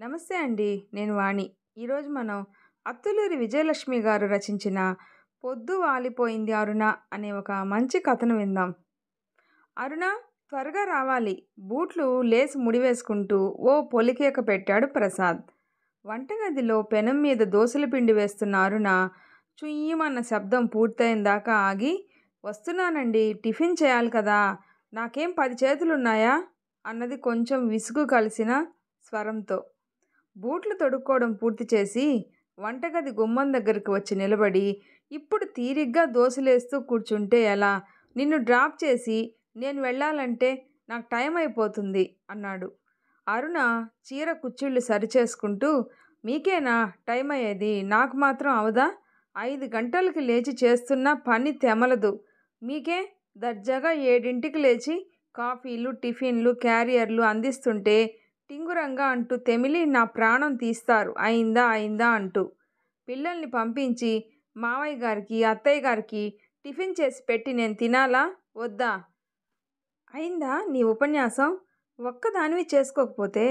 నమస్తే అండి. నేను వాణి. ఈరోజు మనం అత్తులూరి విజయలక్ష్మి గారు రచించిన 'పొద్దు వాలిపోయింది అరుణ' అనే ఒక మంచి కథను విందాం. అరుణ, త్వరగా రావాలి. బూట్లు లేసి ముడివేసుకుంటూ ఓ పొలికేక పెట్టాడు ప్రసాద్. వంటగదిలో పెనం మీద దోసల పిండి వేస్తున్న అరుణ చుయ్యమన్న శబ్దం పూర్తయిన దాకా ఆగి, వస్తున్నానండి, టిఫిన్ చేయాలి కదా, నాకేం 10 చేతులున్నాయా అన్నది కొంచెం విసుగు కలిసిన స్వరంతో. బూట్లు తొడుక్కోవడం పూర్తి చేసి వంటగది గుమ్మం దగ్గరికి వచ్చి నిలబడి, ఇప్పుడు తీరిగ్గా దోశలేస్తూ కూర్చుంటే ఎలా? నిన్ను డ్రాప్ చేసి నేను వెళ్ళాలంటే నాకు టైం అయిపోతుంది అన్నాడు. అరుణ చీర కుచ్చిళ్ళు సరిచేసుకుంటూ, మీకేనా టైం అయ్యేది, నాకు మాత్రం అవదా? 5 గంటలకి లేచి చేస్తున్న పని తెమలదు మీకే? దర్జాగా 7ంటికి లేచి కాఫీలు, టిఫిన్లు, క్యారియర్లు అందిస్తుంటే టింగురంగా అంటూ తెమిలి నా ప్రాణం తీస్తారు అయిందా అయిందా అంటూ. పిల్లల్ని పంపించి మావయ్య గారికి, అత్తయ్య గారికి టిఫిన్ చేసి పెట్టి నేను తినాలా వద్దా? అయిందా నీ ఉపన్యాసం? ఒక్కదానివి చేసుకోకపోతే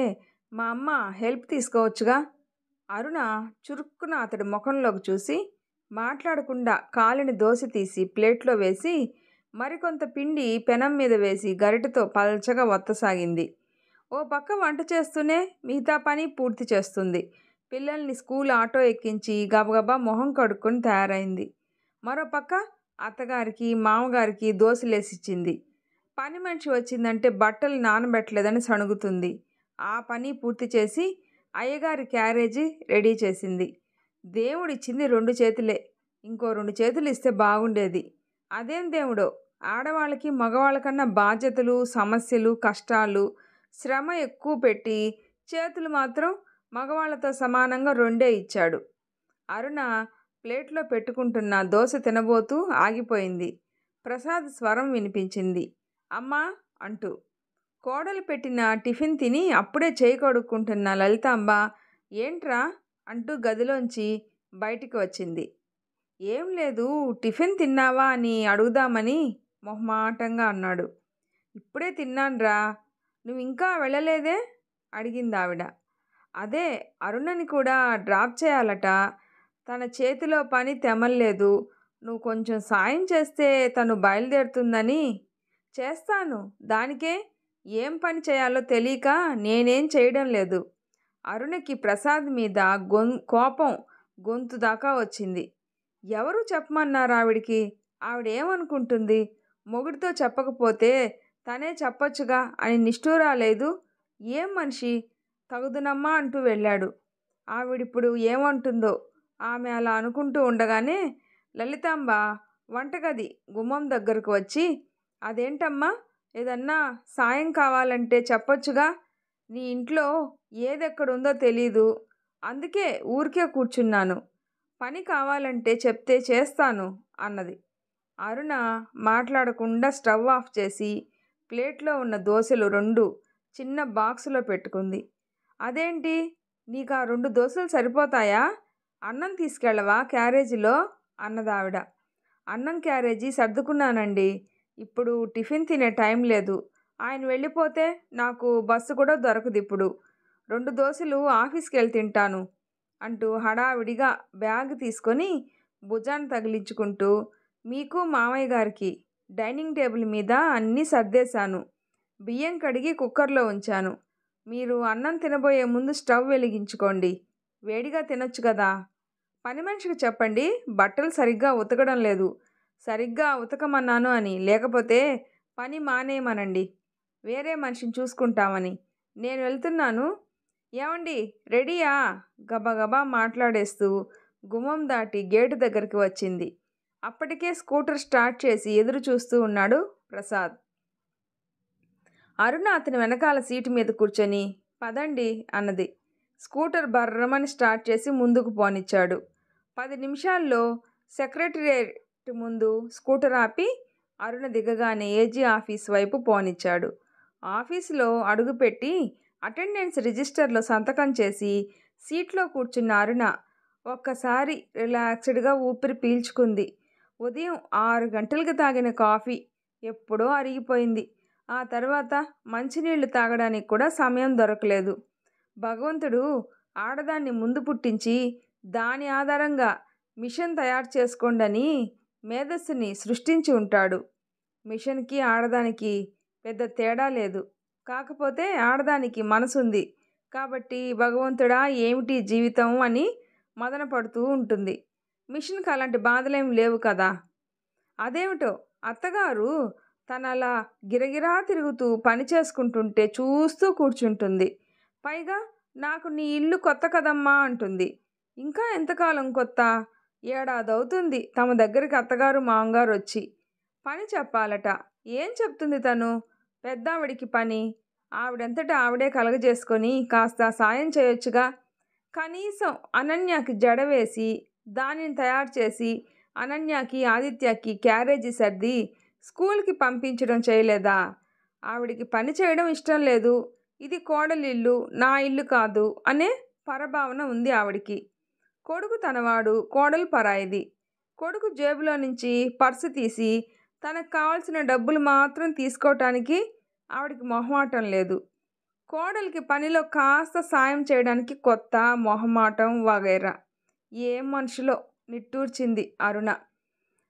మా అమ్మ హెల్ప్ తీసుకోవచ్చుగా. అరుణ చురుక్కున అతడి ముఖంలోకి చూసి మాట్లాడకుండా కాలిని దోశ తీసి ప్లేట్లో వేసి మరికొంత పిండి పెనం మీద వేసి గరిటెతో పల్చగా ఒత్తసాగింది. ఓ పక్క వంట చేస్తూనే మిగతా పని పూర్తి చేస్తుంది. పిల్లల్ని స్కూల్ ఆటో ఎక్కించి గబగబా మొహం కడుక్కొని తయారైంది. మరోపక్క అత్తగారికి, మామగారికి దోశలేసిచ్చింది. పని మనిషి వచ్చిందంటే బట్టలు నానబెట్టలేదని సణుగుతుంది. ఆ పని పూర్తి చేసి అయ్యగారి క్యారేజీ రెడీ చేసింది. దేవుడిచ్చింది 2 చేతులే, ఇంకో 2 చేతులు ఇస్తే బాగుండేది. అదేం దేవుడో, ఆడవాళ్ళకి మగవాళ్ళకన్నా బాధ్యతలు, సమస్యలు, కష్టాలు, శ్రమ ఎక్కువ పెట్టి చేతులు మాత్రం మగవాళ్ళతో సమానంగా 2 ఇచ్చాడు. అరుణ ప్లేట్లో పెట్టుకుంటున్న దోశ తినబోతూ ఆగిపోయింది. ప్రసాద్ స్వరం వినిపించింది, అమ్మా అంటూ. కోడలు పెట్టిన టిఫిన్ తిని అప్పుడే చేయి కడుక్కుంటున్న లలితాంబ ఏంట్రా అంటూ గదిలోంచి బయటికి వచ్చింది. ఏం లేదు, టిఫిన్ తిన్నావా అని అడుగుదామని మొహమాటంగా అన్నాడు. ఇప్పుడే తిన్నాన్రా, నువ్వు ఇంకా వెళ్ళలేదే అడిగింది ఆవిడ. అదే అరుణని కూడా డ్రాప్ చేయాలట, తన చేతిలో పని తెమల్లేదు, నువ్వు కొంచెం సాయం చేస్తే తను బయలుదేరుతుందని. చేస్తాను, దానికే, ఏం పని చేయాలో తెలియక నేనేం చేయడం లేదు. అరుణకి ప్రసాద్ మీద కోపం గొంతు దాకా వచ్చింది. ఎవరు చెప్పమన్నారు ఆవిడికి? ఆవిడేమనుకుంటుంది? మొగుడితో చెప్పకపోతే తనే చెప్పొచ్చుగా అని నిష్ఠూరాలేదు. ఏం మనిషి, తగుదునమ్మా అంటూ వెళ్ళాడు. ఆవిడిప్పుడు ఏమంటుందో? ఆమె అలా అనుకుంటూ ఉండగానే లలితాంబ వంటగది గుమ్మం దగ్గరకు వచ్చి, అదేంటమ్మా, ఏదన్నా సాయం కావాలంటే చెప్పొచ్చుగా, నీ ఇంట్లో ఏదెక్కడుందో తెలీదు, అందుకే ఊరికే కూర్చున్నాను, పని కావాలంటే చెప్తే చేస్తాను అన్నది. అరుణ మాట్లాడకుండా స్టవ్ ఆఫ్ చేసి ప్లేట్లో ఉన్న దోశలు 2 చిన్న బాక్సులో పెట్టుకుంది. అదేంటి, నీకు ఆ 2 దోశలు సరిపోతాయా? అన్నం తీసుకెళ్ళవా క్యారేజీలో అన్నదావిడ. అన్నం క్యారేజీ సర్దుకున్నానండి, ఇప్పుడు టిఫిన్ తినే టైం లేదు, ఆయన వెళ్ళిపోతే నాకు బస్సు కూడా దొరకదు, ఇప్పుడు 2 దోశలు ఆఫీస్కి వెళ్ళి తింటాను అంటూ హడావిడిగా బ్యాగ్ తీసుకొని భుజాన్ని తగిలించుకుంటూ, మీకు మామయ్య గారికి డైనింగ్ టేబుల్ మీద అన్నీ సర్దేశాను, బియ్యం కడిగి కుక్కర్లో ఉంచాను, మీరు అన్నం తినబోయే ముందు స్టవ్ వెలిగించుకోండి, వేడిగా తినొచ్చు కదా. పని మనిషికి చెప్పండి బట్టలు సరిగ్గా ఉతకడం లేదు, సరిగ్గా ఉతకమన్నాను అని, లేకపోతే పని మానేయమనండి, వేరే మనిషిని చూసుకుంటామని. నేను వెళ్తున్నాను. ఏమండి, రెడీయా? గబగబా మాట్లాడేస్తూ గుమ్మం దాటి గేటు దగ్గరికి వచ్చింది. అప్పటికే స్కూటర్ స్టార్ట్ చేసి ఎదురు చూస్తూ ఉన్నాడు ప్రసాద్. అరుణ అతని వెనకాల సీటు మీద కూర్చొని పదండి అన్నది. స్కూటర్ బర్రమని స్టార్ట్ చేసి ముందుకు పోనిచ్చాడు. 10 నిమిషాల్లో సెక్రటేరియట్ ముందు స్కూటర్ ఆపి అరుణ దిగగానే ఏజీ ఆఫీస్ వైపు పోనిచ్చాడు. ఆఫీసులో అడుగుపెట్టి అటెండెన్స్ రిజిస్టర్లో సంతకం చేసి సీట్లో కూర్చున్న అరుణ ఒక్కసారి రిలాక్స్డ్గా ఊపిరి పీల్చుకుంది. ఉదయం 6 గంటలకు తాగిన కాఫీ ఎప్పుడో అరిగిపోయింది. ఆ తర్వాత మంచినీళ్లు తాగడానికి కూడా సమయం దొరకలేదు. భగవంతుడు ఆడదాన్ని ముందు పుట్టించి దాని ఆధారంగా మిషన్ తయారు చేసుకోండని మేధస్సుని సృష్టించి ఉంటాడు. మిషన్కి ఆడదానికి పెద్ద తేడా లేదు. కాకపోతే ఆడదానికి మనసుంది కాబట్టి భగవంతుడా ఏమిటి జీవితం అని మదన పడుతూ ఉంటుంది. మిషన్కి అలాంటి బాధలేం లేవు కదా. అదేమిటో అత్తగారు తనలా గిరగిరా తిరుగుతూ పని చేసుకుంటుంటే చూస్తూ కూర్చుంటుంది. పైగా నాకు నీ ఇల్లు కొత్త కదమ్మా అంటుంది. ఇంకా ఎంతకాలం కొత్త? ఏడాదవుతుంది తమ దగ్గరికి అత్తగారు మామగారు వచ్చి. పని చెప్పాలట. ఏం చెప్తుంది తను? పెద్దావిడికి పని ఆవిడంతటా ఆవిడే కలగజేసుకొని కాస్త సాయం చేయొచ్చుగా. కనీసం అనన్యకి జడ వేసి దానిని తయారు చేసి అనన్యకి ఆదిత్యకి క్యారేజీ సర్ది స్కూల్కి పంపించడం చేయలేదా? ఆవిడికి పని చేయడం ఇష్టం లేదు. ఇది కోడలిల్లు, నా ఇల్లు కాదు అనే పరభావన ఉంది ఆవిడికి. కొడుకు తనవాడు, కోడలు పరాయిది. కొడుకు జేబులో నుంచి పర్సు తీసి తనకు కావాల్సిన డబ్బులు మాత్రం తీసుకోవటానికి ఆవిడికి మొహమాటం లేదు. కోడలికి పనిలో కాస్త సాయం చేయడానికి కొత్త మొహమాటం వగైరా. ఏం మనుషులో నిట్టూర్చింది అరుణ.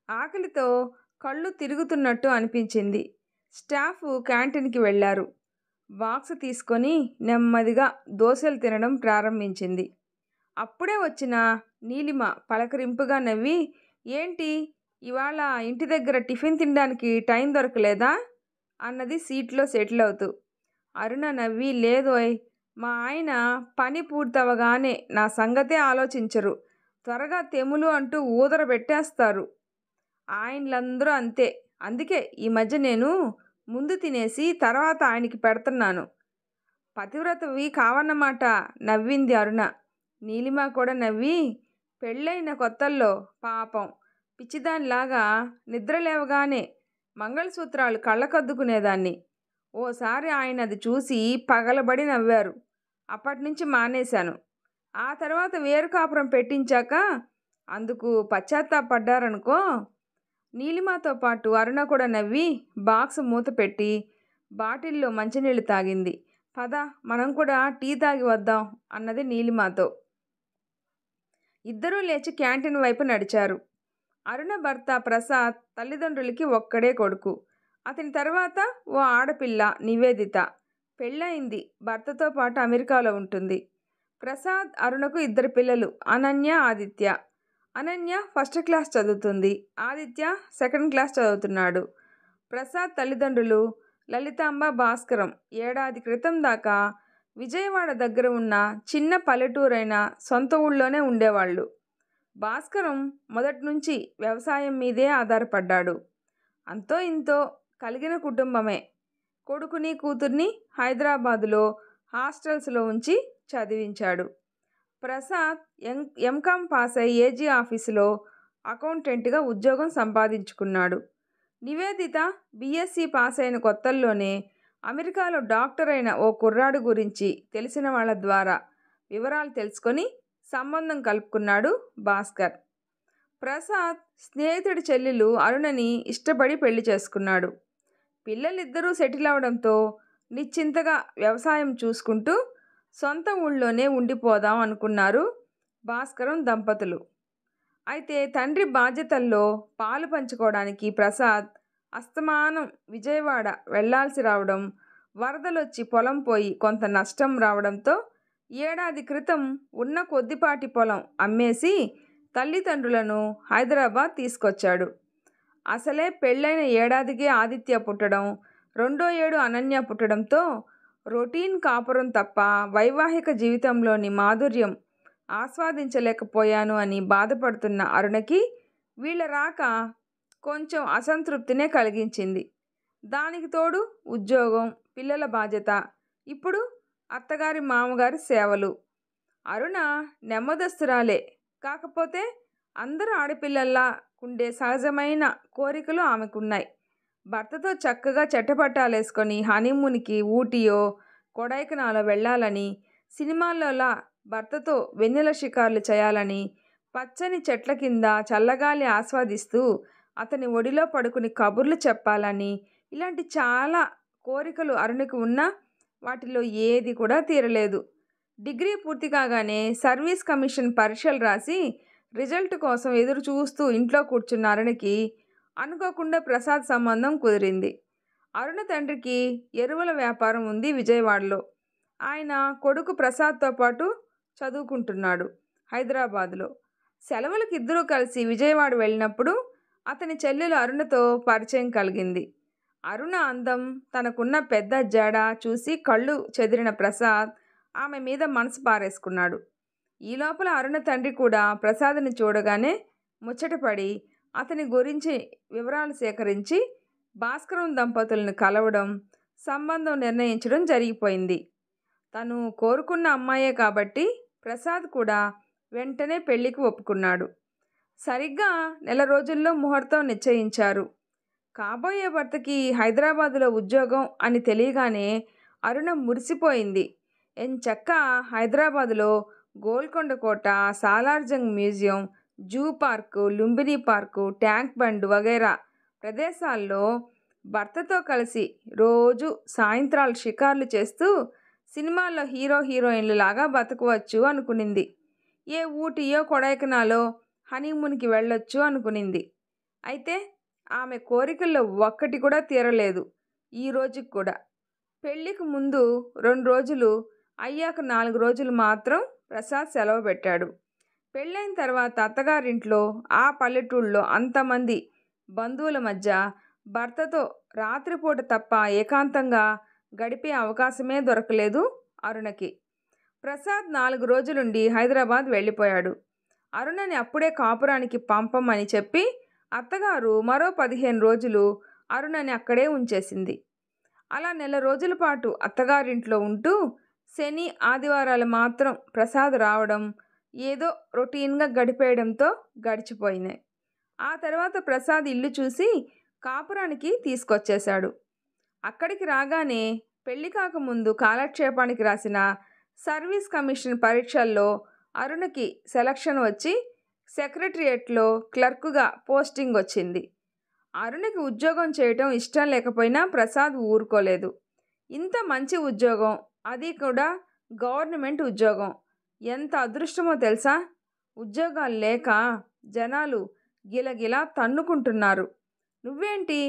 ఆకలితో కళ్ళు తిరుగుతున్నట్టు అనిపించింది. స్టాఫ్ క్యాంటీన్కి వెళ్ళారు. బాక్స్ తీసుకొని నెమ్మదిగా దోశలు తినడం ప్రారంభించింది. అప్పుడే వచ్చిన నీలిమ పలకరింపుగా నవ్వి, ఏంటి ఇవాళ ఇంటి దగ్గర టిఫిన్ తినడానికి టైం దొరకలేదా అన్నది సీట్లో సెటిల్ అవుతూ. అరుణ నవ్వి, లేదోయ్, మా ఆయన పని పూర్తవగానే నా సంగతే ఆలోచించరు. త్వరగా తెములు అంటూ ఊదర పెట్టేస్తారు. ఆయనలందరూ అంతే. అందుకే ఈ మధ్య నేను ముందు తినేసి తర్వాత ఆయనకి పెడుతున్నాను. పతివ్రతవి కావన్నమాట నవ్వింది అరుణ. నీలిమ కూడా నవ్వి, పెళ్ళైన కొత్తల్లో పాపం పిచ్చిదానిలాగా నిద్రలేవగానే మంగళసూత్రాలు కళ్ళకద్దుకునేదాన్ని. ఓసారి ఆయన అది చూసి పగలబడి నవ్వారు. అప్పటినుంచి మానేశాను. ఆ తర్వాత వేరు కాపురం పెట్టించాక అందుకు పశ్చాత్తాపడ్డారనుకో. నీలిమతో పాటు అరుణ కూడా నవ్వి బాక్స్ మూత పెట్టి బాటిల్లో మంచినీళ్ళు తాగింది. పద మనం కూడా టీ తాగి వద్దాం అన్నది నీలిమతో. ఇద్దరూ లేచి క్యాంటీన్ వైపు నడిచారు. అరుణ భర్త ప్రసాద్ తల్లిదండ్రులకి ఒక్కడే కొడుకు. అతని తర్వాత ఓ ఆడపిల్ల నివేదిత. పెళ్ళయింది. భర్తతో పాటు అమెరికాలో ఉంటుంది. ప్రసాద్ అరుణకు ఇద్దరు పిల్లలు, అనన్య, ఆదిత్య. అనన్య ఫస్ట్ క్లాస్ చదువుతుంది. ఆదిత్య సెకండ్ క్లాస్ చదువుతున్నాడు. ప్రసాద్ తల్లిదండ్రులు లలితాంబ, భాస్కరం ఏడాది క్రితం దాకా విజయవాడ దగ్గర ఉన్న చిన్న పల్లెటూరైన సొంత ఊళ్ళోనే ఉండేవాళ్ళు. భాస్కరం మొదటి నుంచి వ్యవసాయం మీదే ఆధారపడ్డాడు. అంతో ఇంతో కలిగిన కుటుంబమే. కొడుకుని కూతుర్ని హైదరాబాదులో హాస్టల్స్లో ఉంచి చదివించాడు. ప్రసాద్ ఎంకామ్ పాస్ అయి ఏజీ ఆఫీసులో అకౌంటెంట్గా ఉద్యోగం సంపాదించుకున్నాడు. నివేదిత బీఎస్సీ పాస్ అయిన కొత్తల్లోనే అమెరికాలో డాక్టర్ అయిన ఓ కుర్రాడు గురించి తెలిసిన వాళ్ళ ద్వారా వివరాలు తెలుసుకొని సంబంధం కలుపుకున్నాడు భాస్కర్. ప్రసాద్ స్నేహితుడి చెల్లెలు అరుణని ఇష్టపడి పెళ్లి చేసుకున్నాడు. పిల్లలిద్దరూ సెటిల్ అవడంతో నిశ్చింతగా వ్యవసాయం చూసుకుంటూ సొంత ఊళ్ళోనే ఉండిపోదాం అనుకున్నారు భాస్కరం దంపతులు. అయితే తండ్రి బాధ్యతల్లో పాలు పంచుకోవడానికి ప్రసాద్ అస్తమానం విజయవాడ వెళ్లాల్సి రావడం, వరదలొచ్చి పొలం పోయి కొంత నష్టం రావడంతో ఏడాది క్రితం ఉన్న కొద్దిపాటి పొలం అమ్మేసి తల్లిదండ్రులను హైదరాబాద్ తీసుకొచ్చాడు. అసలే పెళ్ళైన ఏడాదికే ఆదిత్య పుట్టడం, రెండో ఏడు అనన్య పుట్టడంతో రొటీన్ కాపురం తప్ప వైవాహిక జీవితంలోని మాధుర్యం ఆస్వాదించలేకపోయాను అని బాధపడుతున్న అరుణకి వీళ్ళ రాక కొంచెం అసంతృప్తినే కలిగించింది. దానికి తోడు ఉద్యోగం, పిల్లల బాధ్యత, ఇప్పుడు అత్తగారి మామగారి సేవలు. అరుణ నెమ్మదస్తురాలే. కాకపోతే అందరూ ఆడపిల్లల్లా ఉండే సహజమైన కోరికలు ఆమెకున్నాయి. భర్తతో చక్కగా చెట్టపట్టాలేసుకొని హనీమూన్కి ఊటీయో కొడైకెనాలో వెళ్ళాలని, సినిమాల్లోలా భర్తతో వెన్నెల షికార్లు చేయాలని, పచ్చని చెట్ల కింద చల్లగాలి ఆస్వాదిస్తూ అతని ఒడిలో పడుకుని కబుర్లు చెప్పాలని, ఇలాంటి చాలా కోరికలు అరుణకి ఉన్నా వాటిలో ఏది కూడా తీరలేదు. డిగ్రీ పూర్తి కాగానే సర్వీస్ కమిషన్ పరీక్షలు రాసి రిజల్ట్ కోసం ఎదురు చూస్తూ ఇంట్లో కూర్చున్న అరుణకి అనుకోకుండా ప్రసాద్ సంబంధం కుదిరింది. అరుణ తండ్రికి ఎరువుల వ్యాపారం ఉంది విజయవాడలో. ఆయన కొడుకు ప్రసాద్తో పాటు చదువుకుంటున్నాడు హైదరాబాదులో. సెలవులకు ఇద్దరూ కలిసి విజయవాడ వెళ్ళినప్పుడు అతని చెల్లెలు అరుణతో పరిచయం కలిగింది. అరుణ అందం, తనకున్న పెద్ద జడ చూసి కళ్ళు చెదిరిన ప్రసాద్ ఆమె మీద మనసు పారేసుకున్నాడు. ఈ లోపల అరుణ తండ్రి కూడా ప్రసాద్ని చూడగానే ముచ్చటపడి అతని గురించి వివరాలు సేకరించి భాస్కరం దంపతులను కలవడం, సంబంధం నిర్ణయించడం జరిగిపోయింది. తను కోరుకున్న అమ్మాయే కాబట్టి ప్రసాద్ కూడా వెంటనే పెళ్లికి ఒప్పుకున్నాడు. సరిగ్గా నెల రోజుల్లో ముహూర్తం నిశ్చయించారు. కాబోయే భర్తకి హైదరాబాదులో ఉద్యోగం అని తెలియగానే అరుణ మురిసిపోయింది. ఎంచక్క హైదరాబాదులో గోల్కొండ కోట, Salar Jung museum, zoo park, Lumbini park, tank bund వగైరా ప్రదేశాల్లో భర్తతో కలిసి రోజు సాయంత్రాలు షికార్లు చేస్తూ సినిమాల్లో హీరో హీరోయిన్లు లాగా బతకవచ్చు అనుకునింది. ఏ ఊటీయో కొడైకెనాలో హనీమూన్కి వెళ్ళొచ్చు అనుకునింది. అయితే ఆమె కోరికల్లో ఒక్కటి కూడా తీరలేదు ఈ రోజుకి కూడా. పెళ్ళికి ముందు 2 రోజులు, అయ్యాక 4 రోజులు మాత్రం ప్రసాద్ సెలవు పెట్టాడు. పెళ్ళైన తర్వాత అత్తగారింట్లో ఆ పల్లెటూళ్ళలో అంతమంది బంధువుల మధ్య భర్తతో రాత్రిపూట తప్ప ఏకాంతంగా గడిపే అవకాశమే దొరకలేదు అరుణకి. ప్రసాద్ 4 రోజులుండి హైదరాబాద్ వెళ్ళిపోయాడు. అరుణని అప్పుడే కాపురానికి పంపమని చెప్పి అత్తగారు మరో 15 రోజులు అరుణని అక్కడే ఉంచేసింది. అలా నెల రోజుల పాటు అత్తగారింట్లో ఉంటూ శని, ఆదివారాలు మాత్రం ప్రసాద్ రావడం, ఏదో రొటీన్గా గడిపేయడంతో గడిచిపోయినాయి. ఆ తర్వాత ప్రసాద్ ఇల్లు చూసి కాపురానికి తీసుకొచ్చేశాడు. అక్కడికి రాగానే పెళ్లి కాకముందు కాలక్షేపానికి రాసిన సర్వీస్ కమిషన్ పరీక్షల్లో అరుణకి సెలక్షన్ వచ్చి సెక్రటరియేట్లో క్లర్కుగా పోస్టింగ్ వచ్చింది. అరుణకి ఉద్యోగం చేయటం ఇష్టం లేకపోయినా ప్రసాద్ ఊరుకోలేదు. ఇంత మంచి ఉద్యోగం, అది కూడా గవర్నమెంట్ ఉద్యోగం, ఎంత అదృష్టమో తెలుసా. ఉద్యోగాలు లేక జనాలు గిలగిలా తన్నుకుంటున్నారు. నువ్వేంటి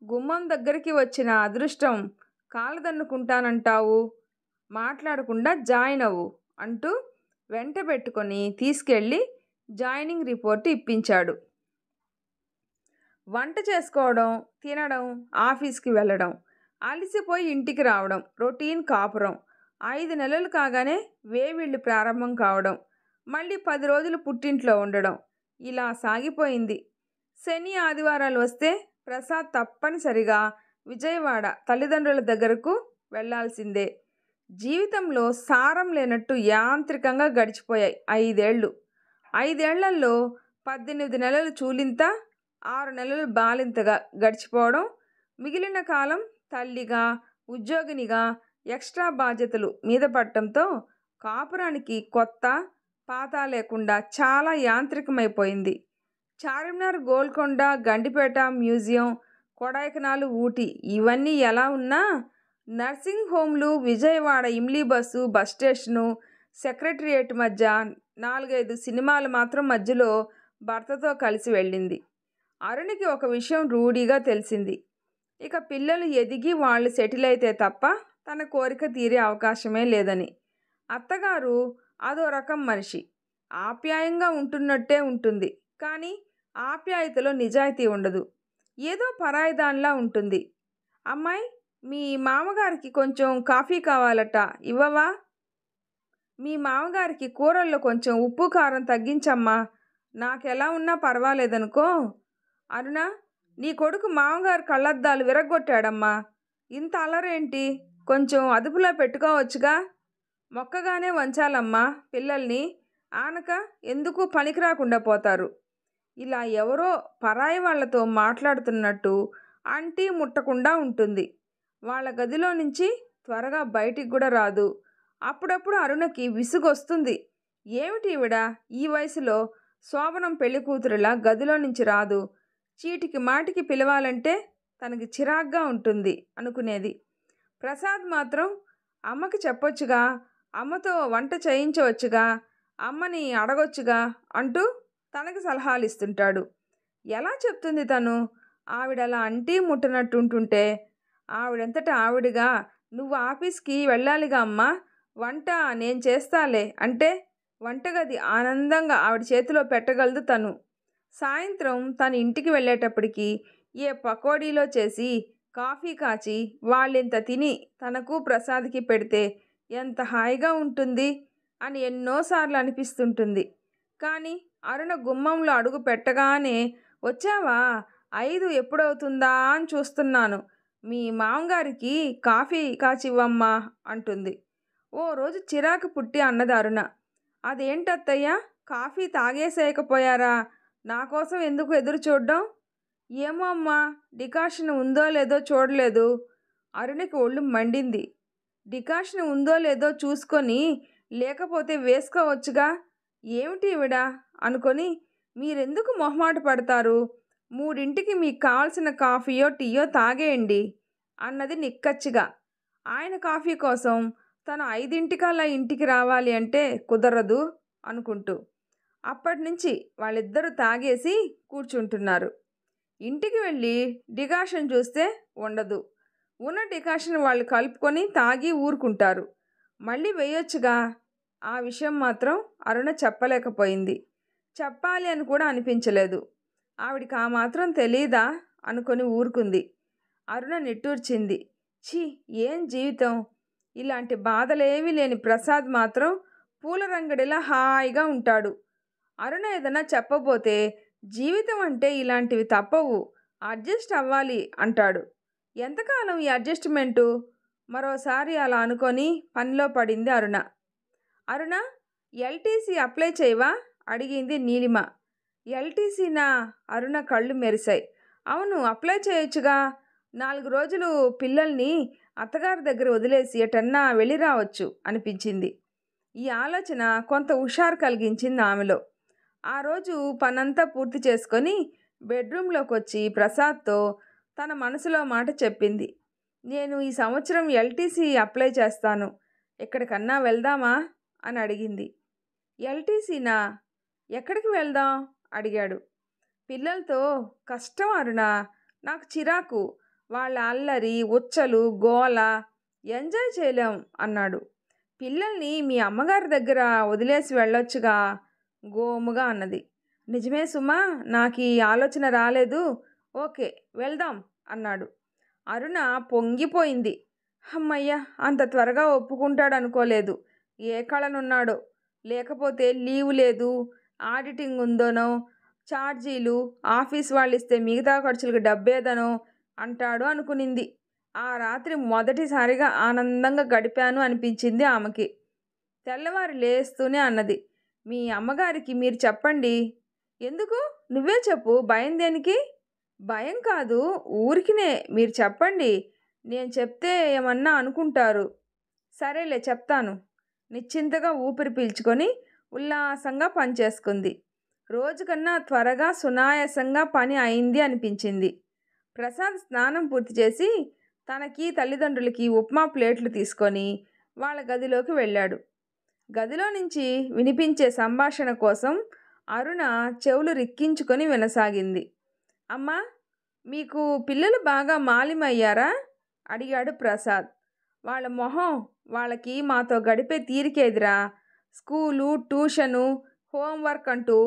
గుమ్మం దగ్గరికి వచ్చిన అదృష్టం కాలదన్నుకుంటానంటావు, మాట్లాడకుండా జాయిన్ అవ్వు అంటూ వెంట పెట్టుకొని తీసుకెళ్ళి జాయినింగ్ రిపోర్టు ఇప్పించాడు. వంట చేసుకోవడం, తినడం, ఆఫీస్కి వెళ్ళడం, అలసిపోయి ఇంటికి రావడం రొటీన్ కాపురం. 5 నెలలు కాగానే వేవిళ్ళు ప్రారంభం కావడం, మళ్ళీ 10 రోజులు పుట్టింట్లో ఉండడం, ఇలా సాగిపోయింది. శని, ఆదివారాలు వస్తే ప్రసాద్ తప్పనిసరిగా విజయవాడ తల్లిదండ్రుల దగ్గరకు వెళ్లాల్సిందే. జీవితంలో సారం లేనట్టు యాంత్రికంగా గడిచిపోయాయి 5 ఏళ్ళు. 5 ఏళ్లలో 18 నెలలు చూలింత, 6 నెలలు బాలింతగా గడిచిపోవడం, మిగిలిన కాలం తల్లిగా, ఉద్యోగినిగా ఎక్స్ట్రా బాధ్యతలు మీద పడటంతో కాపురానికి కొత్త పాత లేకుండా చాలా యాంత్రికమైపోయింది. చార్మినార్, గోల్కొండ, గండిపేట మ్యూజియం, కొడైకెనాల్, ఊటీ ఇవన్నీ ఎలా ఉన్నా నర్సింగ్ హోమ్లు, Vijayawada Imli bus, bus station, secretariat మధ్య 4-5 సినిమాలు మాత్రం మధ్యలో భర్తతో కలిసి వెళ్ళింది. అరుణికి ఒక విషయం రూఢీగా తెలిసింది. ఇక పిల్లలు ఎదిగి వాళ్ళు సెటిల్ అయితే తప్ప తన కోరిక తీరే అవకాశమే లేదని. అత్తగారు అదో రకం మనిషి. ఆప్యాయంగా ఉంటున్నట్టే ఉంటుంది, కానీ ఆప్యాయతలో నిజాయితీ ఉండదు. ఏదో పరాయిదానిలా ఉంటుంది. అమ్మాయి, మీ మామగారికి కొంచెం కాఫీ కావాలట, ఇవ్వవా? మీ మామగారికి కూరల్లో కొంచెం ఉప్పు కారం తగ్గించమ్మా, నాకెలా ఉన్నా పర్వాలేదనుకో. అరుణ, నీ కొడుకు మామగారు కళ్ళద్దాలు విరగ్గొట్టాడమ్మా, ఇంత అలరేంటి, కొంచెం అదుపులో పెట్టుకోవచ్చుగా. మొక్కగానే వంచాలమ్మా పిల్లల్ని, ఆనక ఎందుకు పనికిరాకుండా పోతారు. ఇలా ఎవరో పరాయి వాళ్లతో మాట్లాడుతున్నట్టు అంటీ ముట్టకుండా ఉంటుంది. వాళ్ళ గదిలో నుంచి త్వరగా బయటికి కూడా రాదు. అప్పుడప్పుడు అరుణకి విసుగొస్తుంది. ఏమిటి ఈవిడ ఈ వయసులో శోభనం పెళ్లి కూతురులా గదిలో నుంచి రాదు, చీటికి మాటికి పిలవాలంటే తనకి చిరాగ్గా ఉంటుంది అనుకునేది. ప్రసాద్ మాత్రం అమ్మకి చెప్పొచ్చుగా, అమ్మతో వంట చేయించవచ్చుగా, అమ్మని అడగొచ్చుగా అంటూ తనకి సలహాలు ఇస్తుంటాడు. ఎలా చెప్తుంది తను? ఆవిడలా అంటీ ముట్టనట్టుంటుంటే ఆవిడంతట ఆవిడగా నువ్వు ఆఫీస్కి వెళ్ళాలిగా అమ్మా, వంట నేను చేస్తాలే అంటే వంటగది ఆనందంగా ఆవిడ చేతిలో పెట్టగలదు తను. సాయంత్రం తన ఇంటికి వెళ్ళేటప్పటికి ఏ పకోడీలో చేసి కాఫీ కాచి వాళ్ళింత తిని తనకు ప్రసాద్కి పెడితే ఎంత హాయిగా ఉంటుంది అని ఎన్నోసార్లు అనిపిస్తుంటుంది. కానీ అరుణ గుమ్మంలో అడుగు పెట్టగానే వచ్చావా, 5 ఎప్పుడవుతుందా అని చూస్తున్నాను, మీ మామగారికి కాఫీ కాచివ్వమ్మా అంటుంది. ఓ రోజు చిరాకు పుట్టి అన్నది అరుణ. అదేంటత్తయ్య, కాఫీ తాగేసేయకపోయారా, నా కోసం ఎందుకు ఎదురు చూడ్డం? ఏమో అమ్మా, డికాషన్ ఉందో లేదో చూడలేదు. అరుణకి ఒళ్ళు మండింది. డికాషన్ ఉందో లేదో చూసుకొని లేకపోతే వేసుకోవచ్చుగా, ఏమిటి ఈవిడ అనుకొని మీరెందుకు మొహమాట పడతారు, 3ంటికి మీకు కావాల్సిన కాఫీయో టీయో తాగేయండి అన్నది నిక్కచ్చిగా. ఆయన కాఫీ కోసం తను 5ంటికల్లా ఇంటికి రావాలి అంటే కుదరదు అనుకుంటూ. అప్పటినుంచి వాళ్ళిద్దరూ తాగేసి కూర్చుంటున్నారు. ఇంటికి వెళ్ళి డికాషన్ చూస్తే ఉండదు. ఉన్న డికాషన్ వాళ్ళు కలుపుకొని తాగి ఊరుకుంటారు. మళ్ళీ వేయొచ్చుగా. ఆ విషయం మాత్రం అరుణ చెప్పలేకపోయింది. చెప్పాలి అని కూడా అనిపించలేదు. ఆవిడికి ఆ మాత్రం తెలీదా అనుకొని ఊరుకుంది. అరుణ నిట్టూర్చింది. ఛీ, ఏం జీవితం! ఇలాంటి బాధలేవీ లేని ప్రసాద్ మాత్రం పూల రంగడిలా హాయిగా ఉంటాడు. అరుణ ఏదన్నా చెప్పబోతే జీవితం అంటే ఇలాంటివి తప్పవు, అడ్జస్ట్ అవ్వాలి అంటాడు. ఎంతకాలం ఈ అడ్జస్ట్మెంటు? మరోసారి అలా అనుకొని పనిలో పడింది అరుణ. అరుణ, ఎల్టీసీ అప్లై చేయవా అడిగింది నీలిమ. ఎల్టీసీనా? అరుణ కళ్ళు మెరిశాయి. అవును, అప్లై చేయొచ్చుగా. 4 రోజులు పిల్లల్ని అత్తగారి దగ్గర వదిలేసి ఎటన్నా వెళ్ళి రావచ్చు అనిపించింది. ఈ ఆలోచన కొంత హుషారు కలిగించింది ఆమెలో. ఆ రోజు పనంతా పూర్తి చేసుకొని బెడ్రూమ్లోకి వచ్చి ప్రసాద్తో తన మనసులో మాట చెప్పింది. నేను ఈ సంవత్సరం ఎల్టీసీ అప్లై చేస్తాను, ఎక్కడికన్నా వెళ్దామా అని అడిగింది. ఎల్టీసీనా? ఎక్కడికి వెళ్దాం అడిగాడు. పిల్లలతో కష్టం అరుణ, నాకు చిరాకు, వాళ్ళ అల్లరి ఉచ్చలు గోల ఎంజాయ్ చేయలేం అన్నాడు. పిల్లల్ని మీ అమ్మగారి దగ్గర వదిలేసి వెళ్ళొచ్చుగా గోముగా అన్నది. నిజమే సుమా, నాకు ఈ ఆలోచన రాలేదు, ఓకే వెళ్దాం అన్నాడు. అరుణ పొంగిపోయింది. అమ్మయ్య, అంత త్వరగా ఒప్పుకుంటాడు అనుకోలేదు. ఏ కళనున్నాడో, లేకపోతే లీవ్ లేదు, ఆడిటింగ్ ఉందోనో, ఛార్జీలు ఆఫీస్ వాళ్ళు ఇస్తే మిగతా ఖర్చులకు డబ్బేదనో అంటాడు అనుకునింది. ఆ రాత్రి మొదటిసారిగా ఆనందంగా గడిపాను అనిపించింది ఆమెకి. తెల్లవారి లేస్తూనే అన్నది, మీ అమ్మగారికి మీరు చెప్పండి. ఎందుకు? నువ్వే చెప్పు, భయం దేనికి? భయం కాదు, ఊరికినే మీరు చెప్పండి, నేను చెప్తే ఏమన్నా అనుకుంటారు. సరేలే చెప్తాను. నిశ్చింతగా ఊపిరి పీల్చుకొని ఉల్లాసంగా పనిచేసుకుంది. రోజుకన్నా త్వరగా సునాయాసంగా పని అయింది అనిపించింది. ప్రసాద్ స్నానం పూర్తి చేసి తనకి తల్లిదండ్రులకి ఉప్మా ప్లేట్లు తీసుకొని వాళ్ళ గదిలోకి వెళ్ళాడు. గదిలో నుంచి వినిపించే సంభాషణ కోసం అరుణ చెవులు రిక్కించుకొని వినసాగింది. అమ్మా, మీకు పిల్లలు బాగా మాలిమయ్యారా అడిగాడు ప్రసాద్. వాళ్ళ మొహం వాళ్ళకి మాతో గడిపే తీరికేదిరా, స్కూలు ట్యూషను హోంవర్క్ అంటూ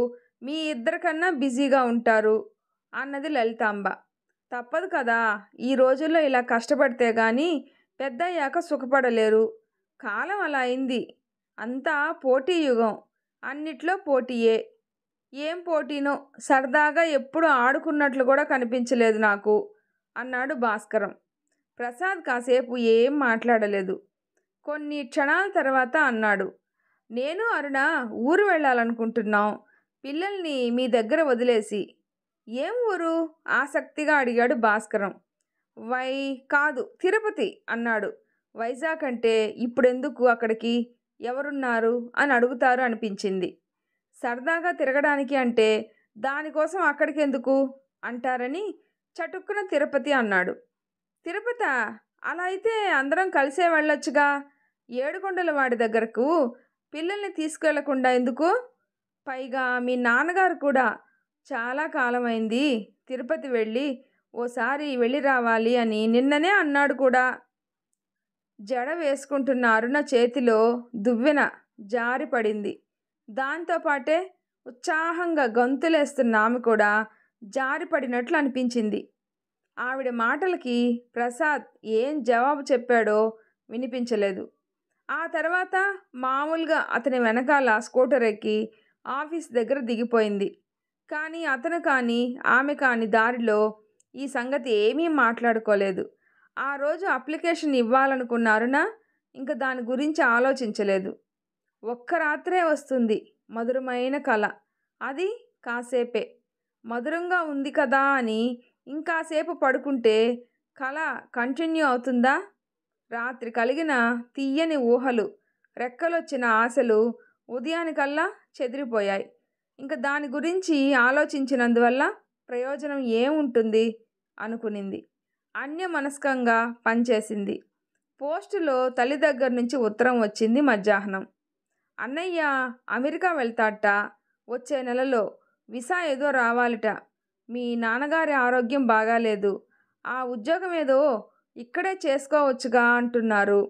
మీ ఇద్దరికన్నా బిజీగా ఉంటారు అన్నది లలితాంబ. తప్పదు కదా, ఈ రోజుల్లో ఇలా కష్టపడితే కానీ పెద్దయ్యాక సుఖపడలేరు. కాలం అలా అయింది. అంతా పోటీ యుగం, అన్నిట్లో పోటీయే. ఏం పోటీనో, సరదాగా ఎప్పుడు ఆడుకున్నట్లు కూడా కనిపించలేదు నాకు అన్నాడు భాస్కరం. ప్రసాద్ కాసేపు ఏం మాట్లాడలేదు. కొన్ని క్షణాల తర్వాత అన్నాడు, నేను అరుణ ఊరు వెళ్ళాలనుకుంటున్నాం, పిల్లల్ని మీ దగ్గర వదిలేసి. ఏం ఊరు ఆసక్తిగా అడిగాడు భాస్కరం. కాదు, తిరుపతి అన్నాడు. వైజాగ్ అంటే ఇప్పుడెందుకు అక్కడికి, ఎవరున్నారు అని అడుగుతారు అనిపించింది. సరదాగా తిరగడానికి అంటే దానికోసం అక్కడికి ఎందుకు అంటారని చటుక్కున తిరుపతి అన్నాడు. తిరుపత? అలా అయితే అందరం కలిసే వెళ్ళొచ్చుగా, ఏడుకొండల వాడి దగ్గరకు పిల్లల్ని తీసుకెళ్లకుండా ఎందుకు? పైగా మీ నాన్నగారు కూడా చాలా కాలమైంది తిరుపతి వెళ్ళి ఓసారి వెళ్ళి రావాలి అని నిన్ననే అన్నాడు కూడా. జడ వేసుకుంటున్న అరుణ చేతిలో దువ్వెన జారి పడింది. దాంతోపాటే ఉత్సాహంగా గంతులేస్తున్న ఆమె కూడా జారిపడినట్లు అనిపించింది. ఆవిడ మాటలకి ప్రసాద్ ఏం జవాబు చెప్పాడో వినిపించలేదు. ఆ తర్వాత మామూలుగా అతని వెనకాల స్కూటర్ ఎక్కి ఆఫీస్ దగ్గర దిగిపోయింది. కానీ అతను కానీ ఆమె కానీ దారిలో ఈ సంగతి ఏమీ మాట్లాడుకోలేదు. ఆ రోజు అప్లికేషన్ ఇవ్వాలనుకున్న అరుణ ఇంక దాని గురించి ఆలోచించలేదు. ఒక్క రాత్రే వస్తుంది మధురమైన కళ. అది కాసేపే. మధురంగా ఉంది కదా అని ఇంకాసేపు పడుకుంటే కళ కంటిన్యూ అవుతుందా? రాత్రి కలిగిన తీయని ఊహలు, రెక్కలొచ్చిన ఆశలు ఉదయానికల్లా చెదిరిపోయాయి. ఇంక దాని గురించి ఆలోచించినందువల్ల ప్రయోజనం ఏముంటుంది అనుకునింది. అన్యమనస్కంగా పనిచేసింది. పోస్టులో తల్లి దగ్గర నుంచి ఉత్తరం వచ్చింది మధ్యాహ్నం. అన్నయ్య అమెరికా వెళ్తాడట వచ్చే నెలలో. వీసా ఏదో రావాలిట. మీ నాన్నగారి ఆరోగ్యం బాగాలేదు. ఆ ఉద్యోగం ఏదో ఇక్కడే చేసుకోవచ్చుగా అంటున్నారు.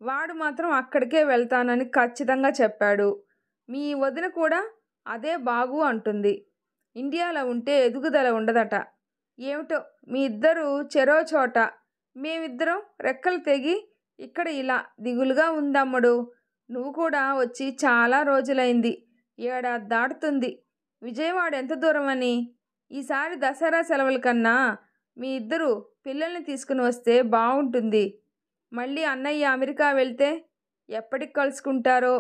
వాడు మాత్రం అక్కడికే వెళ్తానని ఖచ్చితంగా చెప్పాడు. మీ వదిన కూడా అదే బాగు అంటుంది. ఇండియాలో ఉంటే ఎదుగుదల ఉండదట. ఏమిటో మీ ఇద్దరు చెరో చోట, మేమిద్దరం రెక్కలు తెగి ఇక్కడ ఇలా దిగులుగా ఉందమ్మడు. నువ్వు కూడా వచ్చి చాలా రోజులైంది. ఏడాది దాటుతుంది. విజయవాడ ఎంత దూరం అని? ఈసారి దసరా సెలవుల కన్నా మీ ఇద్దరు పిల్లల్ని తీసుకుని వస్తే బాగుంటుంది. మళ్ళీ అన్నయ్య అమెరికా వెళ్తే ఎప్పటికి కలుసుకుంటారో?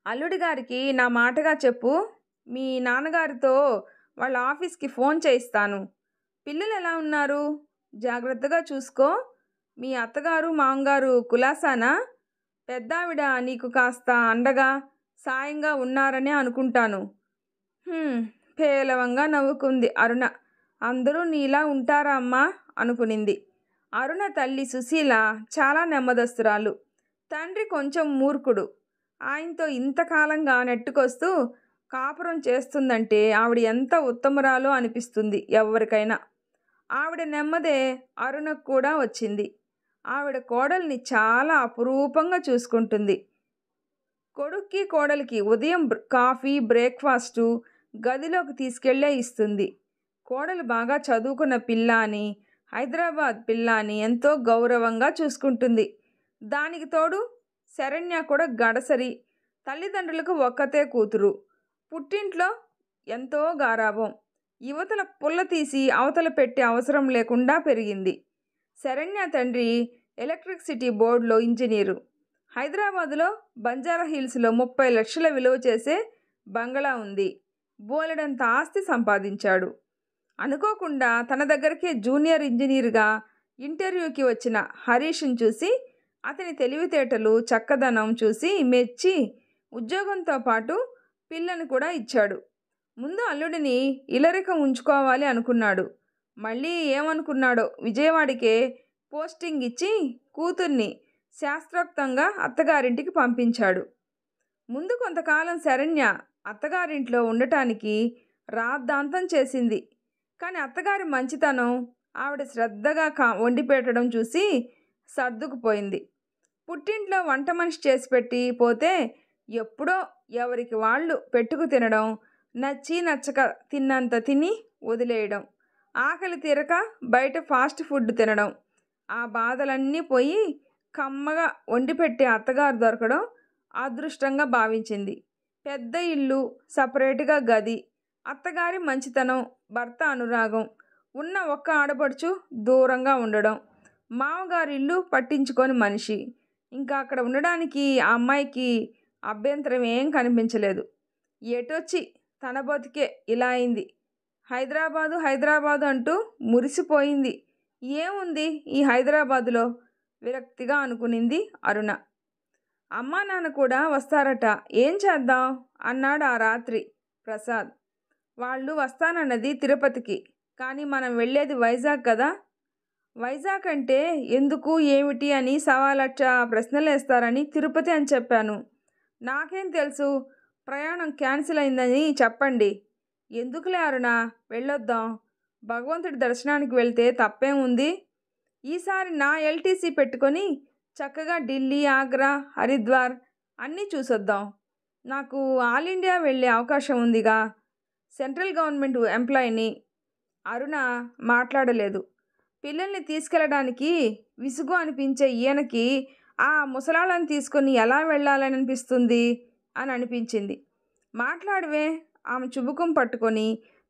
అల్లుడి గారికి నా మాటగా చెప్పు. మీ నాన్నగారితో వాళ్ళ ఆఫీస్కి ఫోన్ చేయిస్తాను. పిల్లలు ఎలా ఉన్నారు? జాగ్రత్తగా చూసుకో. మీ అత్తగారు మామగారు కులాసానా? పెద్దావిడ నీకు కాస్త అండగా సాయంగా ఉన్నారనే అనుకుంటాను. పేలవంగా నవ్వుకుంది అరుణ. అందరూ నీలా ఉంటారా అమ్మా అనుకునింది. అరుణ తల్లి సుశీల చాలా నెమ్మదస్తురాలు. తండ్రి కొంచెం మూర్ఖుడు. ఆయనతో ఇంతకాలంగా నెట్టుకొస్తూ కాపురం చేస్తుందంటే ఆవిడ ఎంత ఉత్తమురాలో అనిపిస్తుంది ఎవరికైనా. ఆవిడ నెమ్మదే అరుణకు కూడా వచ్చింది. ఆవిడ కోడల్ని చాలా అపురూపంగా చూసుకుంటుంది. కొడుక్కి కోడలికి ఉదయం కాఫీ బ్రేక్ఫాస్టు గదిలోకి తీసుకెళ్లే ఇస్తుంది. కోడలు బాగా చదువుకున్న పిల్ల అని, హైదరాబాద్ పిల్ల అని ఎంతో గౌరవంగా చూసుకుంటుంది. దానికి తోడు శరణ్య కూడా గడసరి. తల్లిదండ్రులకు ఒక్కతే కూతురు. పుట్టింట్లో ఎంతో గారాబం. యువతల పుల్ల తీసి అవతల పెట్టే అవసరం లేకుండా పెరిగింది. శరణ్య తండ్రి ఎలక్ట్రిసిటీ బోర్డులో ఇంజనీరు. హైదరాబాదులో బంజారా హిల్స్లో 30 లక్షల విలువ చేసే బంగళా ఉంది. బోలెడంత ఆస్తి సంపాదించాడు. అనుకోకుండా తన దగ్గరికే జూనియర్ ఇంజనీర్గా ఇంటర్వ్యూకి వచ్చిన హరీష్ని చూసి అతని తెలివితేటలు చక్కదనం చూసి మెచ్చి ఉద్యోగంతో పాటు పిల్లని కూడా ఇచ్చాడు. ముందు అల్లుడిని ఇలరికం ఉంచుకోవాలి అనుకున్నాడు. మళ్ళీ ఏమనుకున్నాడో విజయవాడకే పోస్టింగ్ ఇచ్చి కూతుర్ని శాస్త్రోక్తంగా అత్తగారింటికి పంపించాడు. ముందు కొంతకాలం శరణ్య అత్తగారింట్లో ఉండటానికి రాద్ధాంతం చేసింది. కానీ అత్తగారి మంచితనం, ఆవిడ శ్రద్ధగా వండి పెట్టడం చూసి సర్దుకుపోయింది. పుట్టింట్లో వంట మనిషి చేసి పెట్టి పోతే ఎప్పుడో ఎవరికి వాళ్ళు పెట్టుకు తినడం, నచ్చి నచ్చక తిన్నంత తిని వదిలేయడం, ఆకలి తీరక బయట ఫాస్ట్ ఫుడ్ తినడం, ఆ బాధలన్నీ పోయి కమ్మగా వండి పెట్టే అత్తగారు దొరకడం అదృష్టంగా భావించింది. పెద్ద ఇల్లు, సపరేట్గా గది, అత్తగారి మంచితనం, భర్త అనురాగం, ఉన్న ఒక్క ఆడపడుచు దూరంగా ఉండడం, మామగారి ఇల్లు పట్టించుకొని మనిషి. ఇంకా అక్కడ ఉండడానికి ఆ అమ్మాయికి అభ్యంతరం ఏం కనిపించలేదు. ఎటొచ్చి తన బతుకే ఇలా అయింది. హైదరాబాదు హైదరాబాదు అంటూ మురిసిపోయింది. ఏముంది ఈ హైదరాబాదులో? విరక్తిగా అనుకునింది అరుణ. అమ్మా నాన్న కూడా వస్తారట, ఏం చేద్దాం అన్నాడు ఆ రాత్రి ప్రసాద్. వాళ్ళు వస్తానన్నది తిరుపతికి, కానీ మనం వెళ్ళేది వైజాగ్ కదా. వైజాగ్ అంటే ఎందుకు ఏమిటి అని సవాలక్ష ప్రశ్నలేస్తారని తిరుపతి అని చెప్పాను. నాకేం తెలుసు, ప్రయాణం క్యాన్సిల్ అయిందని చెప్పండి. ఎందుకులే అరుణ, వెళ్ళొద్దాం. భగవంతుడి దర్శనానికి వెళ్తే తప్పేం ఉంది. ఈసారి నా ఎల్టీసీ పెట్టుకొని చక్కగా ఢిల్లీ, ఆగ్రా, హరిద్వార్ అన్నీ చూసొద్దాం. నాకు ఆల్ ఇండియా వెళ్ళే అవకాశం ఉందిగా. Central government ఎంప్లాయీని. అరుణ మాట్లాడలేదు. పిల్లల్ని తీసుకెళ్ళడానికి విసుగు అనిపించే ఈయనకి ఆ ముసలాళ్ళని తీసుకొని ఎలా వెళ్ళాలని అనిపిస్తుంది అని అనిపించింది. మాట్లాడవే. ఆమె చుబుకం పట్టుకొని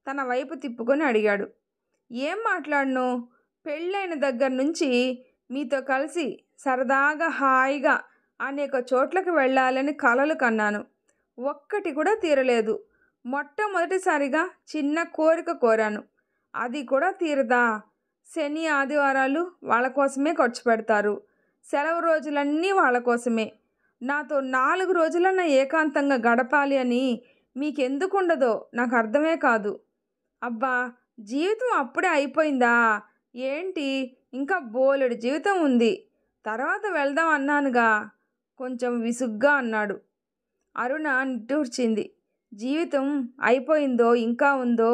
తన వైపు తిప్పుకొని అడిగాడు. ఏం మాట్లాడను? పెళ్ళైన దగ్గర నుంచి మీతో కలిసి సరదాగా హాయిగా అనేక చోట్లకు వెళ్ళాలని కలలు కన్నాను. ఒక్కటి కూడా తీరలేదు. మొట్టమొదటిసారిగా చిన్న కోరిక కోరాను. అది కూడా తీరదా? శని ఆదివారాలు వాళ్ళ కోసమే ఖర్చు పెడతారు. సెలవు రోజులన్నీ వాళ్ళ కోసమే. నాతో 4 రోజులన్నా ఏకాంతంగా గడపాలి అని మీకెందుకు ఉండదో నాకు అర్థమే కాదు. అబ్బా, జీవితం అప్పుడే అయిపోయిందా ఏంటి? ఇంకా బోలెడు జీవితం ఉంది. తర్వాత వెళ్దాం అన్నానుగా. కొంచెం విసుగ్గా అన్నాడు. అరుణ నిట్టూర్చింది. జీవితం అయిపోయిందో ఇంకా ఉందో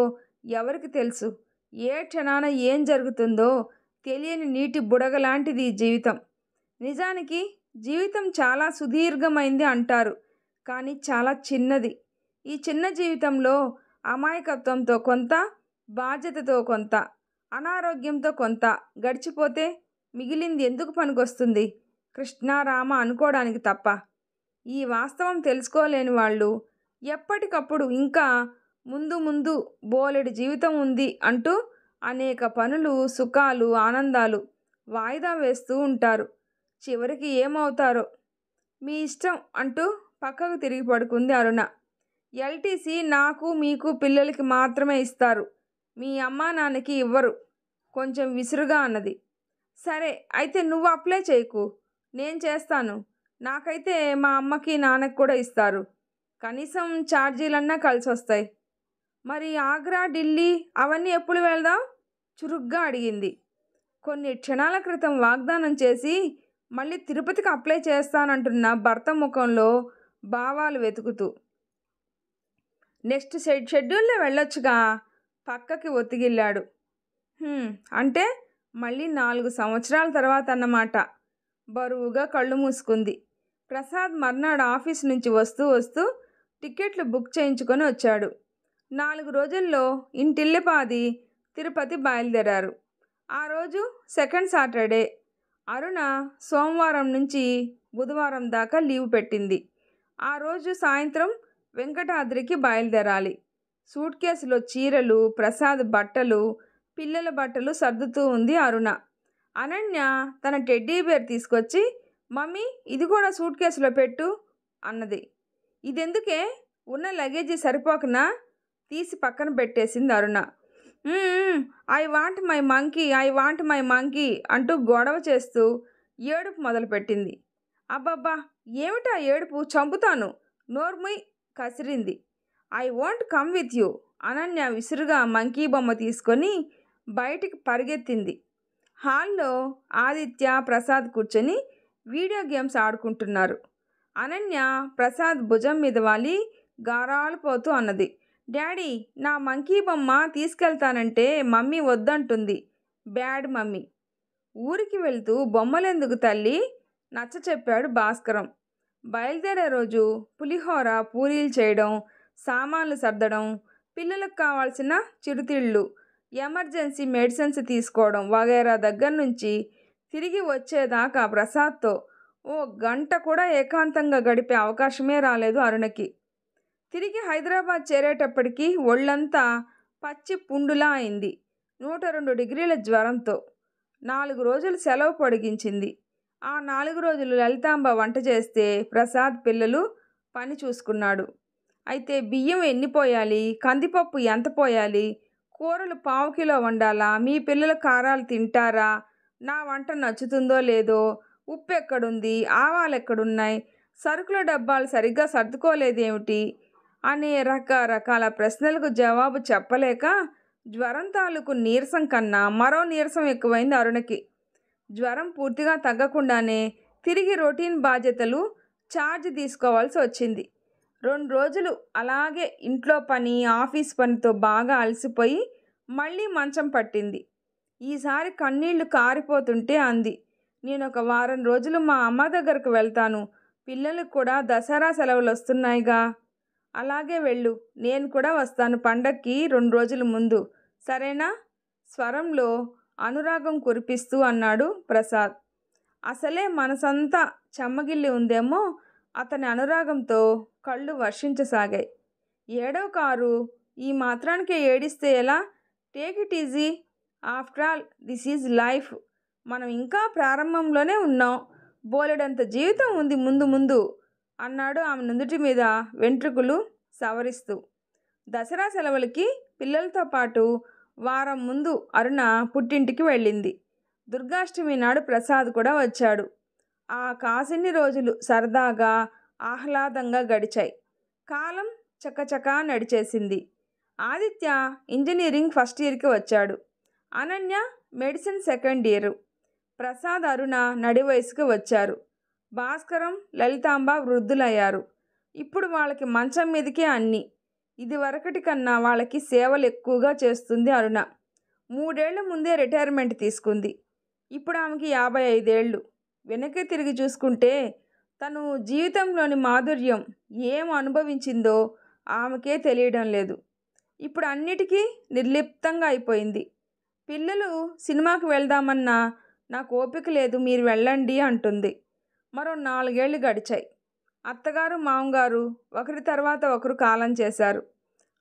ఎవరికి తెలుసు? ఏ క్షణాన ఏం జరుగుతుందో తెలియని నీటి బుడగలాంటిది ఈ జీవితం. నిజానికి జీవితం చాలా సుదీర్ఘమైంది అంటారు, కానీ చాలా చిన్నది. ఈ చిన్న జీవితంలో అమాయకత్వంతో కొంత, బాధ్యతతో కొంత, అనారోగ్యంతో కొంత గడిచిపోతే మిగిలింది ఎందుకు పనికొస్తుంది? కృష్ణారామ అనుకోవడానికి తప్ప. ఈ వాస్తవం తెలుసుకోలేని వాళ్ళు ఎప్పటికప్పుడు ఇంకా ముందు ముందు బోలెడు జీవితం ఉంది అంటూ అనేక పనులు, సుఖాలు, ఆనందాలు వాయిదా వేస్తూ ఉంటారు. చివరికి ఏమవుతారో మీ ఇష్టం అంటూ పక్కకు తిరిగి పడుకుంది అరుణ. ఎల్టీసీ నాకు మీకు పిల్లలకి మాత్రమే ఇస్తారు. మీ అమ్మా నాన్నకి ఇవ్వరు. కొంచెం విసురుగా అన్నది. సరే అయితే నువ్వు అప్లై చేయకు, నేను చేస్తాను. నాకైతే మా అమ్మకి నాన్నకి కూడా ఇస్తారు. కనీసం ఛార్జీలన్నా కలిసి వస్తాయి. మరి ఆగ్రా, ఢిల్లీ అవన్నీ ఎప్పుడు వెళ్దాం? చురుగ్గా అడిగింది. కొన్ని క్షణాల క్రితం వాగ్దానం చేసి మళ్ళీ తిరుపతికి అప్లై చేస్తానంటున్న భర్త ముఖంలో భావాలు వెతుకుతూ. నెక్స్ట్ షెడ్యూల్లో వెళ్ళొచ్చుగా. పక్కకి ఒత్తిగిల్లాడు. అంటే మళ్ళీ 4 సంవత్సరాల తర్వాత అన్నమాట. బరువుగా కళ్ళు మూసుకుంది. ప్రసాద్ మర్నాడు ఆఫీస్ నుంచి వస్తూ వస్తూ టికెట్లు బుక్ చేయించుకొని వచ్చాడు. 4 రోజుల్లో ఇంటిల్లిపాది తిరుపతి బయలుదేరారు. ఆ రోజు సెకండ్ సాటర్డే. అరుణ సోమవారం నుంచి బుధవారం దాకా లీవ్ పెట్టింది. ఆ రోజు సాయంత్రం వెంకటాద్రికి బయలుదేరాలి. సూట్ కేసులో చీరలు, ప్రసాద్ బట్టలు, పిల్లల బట్టలు సర్దుతూ ఉంది అరుణ. అనన్య తన టెడ్డీ బేర్ తీసుకొచ్చి, మమ్మీ ఇది కూడా సూట్ కేసులో పెట్టు అన్నది. ఇదెందుకే? ఉన్న లగేజీ సరిపోకనా? తీసి పక్కన పెట్టేసింది Aruna. I want my monkey అంటూ గొడవ చేస్తూ ఏడుపు మొదలుపెట్టింది. అబ్బబ్బా, ఏమిటా ఏడుపు? చంపుతాను, నోర్ముయ్ కసిరింది. I want come with you. Ananya విసురుగా మంకీ బొమ్మ తీసుకొని బయటికి పరిగెత్తింది. హాల్లో ఆదిత్య, ప్రసాద్ కూర్చొని వీడియో గేమ్స్ ఆడుకుంటున్నారు. అనన్య ప్రసాద్ భుజం మీద వాలి గారాలు పోతూ అన్నది. డాడీ, నా మంకీ బొమ్మ తీసుకెళ్తానంటే మమ్మీ వద్దంటుంది. Bad mummy. ఊరికి వెళ్తూ బొమ్మలెందుకు తల్లి? నచ్చ చెప్పాడు భాస్కరం. బయలుదేరే రోజు పులిహోర, పూరీలు చేయడం, సామాన్లు సర్దడం, పిల్లలకు కావాల్సిన చిరుతిళ్ళు, ఎమర్జెన్సీ మెడిసిన్స్ తీసుకోవడం వగైరా దగ్గర నుంచి తిరిగి వచ్చేదాకా ప్రసాద్తో ఓ గంట కూడా ఏకాంతంగా గడిపే అవకాశమే రాలేదు అరుణకి. తిరిగి హైదరాబాద్ చేరేటప్పటికి ఒళ్ళంతా పచ్చి పుండులా అయింది. 102 డిగ్రీల జ్వరంతో 4 రోజులు సెలవు పొడిగించింది. ఆ 4 రోజులు లలితాంబ వంట చేస్తే ప్రసాద్ పిల్లలు పని చూసుకున్నాడు. అయితే బియ్యం ఎన్ని పోయాలి, కందిపప్పు ఎంత పోయాలి, కూరలు 1/4 కిలో వండాలా, మీ పిల్లలు కారాలు తింటారా, నా వంట నచ్చుతుందో లేదో, ఉప్పు ఎక్కడుంది, ఆవాలు ఎక్కడున్నాయి, సరుకుల డబ్బాలు సరిగ్గా సర్దుకోలేదేమిటి అనే రకరకాల ప్రశ్నలకు జవాబు చెప్పలేక జ్వరం తాలూకు నీరసం కన్నా మరో నీరసం ఎక్కువైంది అరుణకి. జ్వరం పూర్తిగా తగ్గకుండానే తిరిగి రొటీన్ బాధ్యతలు ఛార్జ్ తీసుకోవాల్సి వచ్చింది. 2 రోజులు అలాగే ఇంట్లో పని, ఆఫీస్ పనితో బాగా అలసిపోయి మళ్ళీ మంచం పట్టింది. ఈసారి కన్నీళ్లు కారిపోతుంటే అంది, నేనొక వారం రోజులు మా అమ్మ దగ్గరకు వెళ్తాను. పిల్లలకు కూడా దసరా సెలవులు వస్తున్నాయిగా. అలాగే వెళ్ళు, నేను కూడా వస్తాను పండక్కి 2 రోజుల ముందు, సరేనా? స్వరంలో అనురాగం కురిపిస్తూ అన్నాడు ప్రసాద్. అసలే మనసంతా చెమ్మగిల్లి ఉందేమో అతని అనురాగంతో కళ్ళు వర్షించసాగాయి. ఏడవ కారు, ఈ మాత్రానికే ఏడిస్తే ఎలా? Take it easy, after all this is life. మనం ఇంకా ప్రారంభంలోనే ఉన్నాం, బోలెడంత జీవితం ఉంది ముందు ముందు అన్నాడు ఆమె నుదుటి మీద వెంట్రుకలు సవరిస్తూ. దసరా సెలవులకి పిల్లలతో పాటు వారం ముందు అరుణ పుట్టింటికి వెళ్ళింది. దుర్గాష్టమి నాడు ప్రసాద్ కూడా వచ్చాడు. ఆ కాసిన్ని రోజులు సరదాగా ఆహ్లాదంగా గడిచాయి. కాలం చకచకా నడిచేసింది. ఆదిత్య ఇంజనీరింగ్ ఫస్ట్ ఇయర్కి వచ్చాడు. Ananya medicine second year. Prasad, Aruna నడి వయసుకి వచ్చారు. భాస్కరం, లలితాంబ వృద్ధులయ్యారు. ఇప్పుడు వాళ్ళకి మంచం మీదకే అన్నీ. ఇది వరకటి కన్నా వాళ్ళకి సేవలు ఎక్కువగా చేస్తుంది అరుణ. 3 ఏళ్ల ముందే రిటైర్మెంట్ తీసుకుంది. ఇప్పుడు ఆమెకి 55 ఏళ్ళు. వెనక్కి తిరిగి చూసుకుంటే తను జీవితంలోని మాధుర్యం ఏం అనుభవించిందో ఆమెకే తెలియడం లేదు. ఇప్పుడు అన్నిటికీ నిర్లిప్తంగా అయిపోయింది. పిల్లలు సినిమాకి వెళ్దామన్నా నాకు ఓపిక లేదు, మీరు వెళ్ళండి అంటుంది. మరో 4 ఏళ్ళు గడిచాయి. అత్తగారు, మామగారు ఒకరి తర్వాత ఒకరు కాలం చేశారు.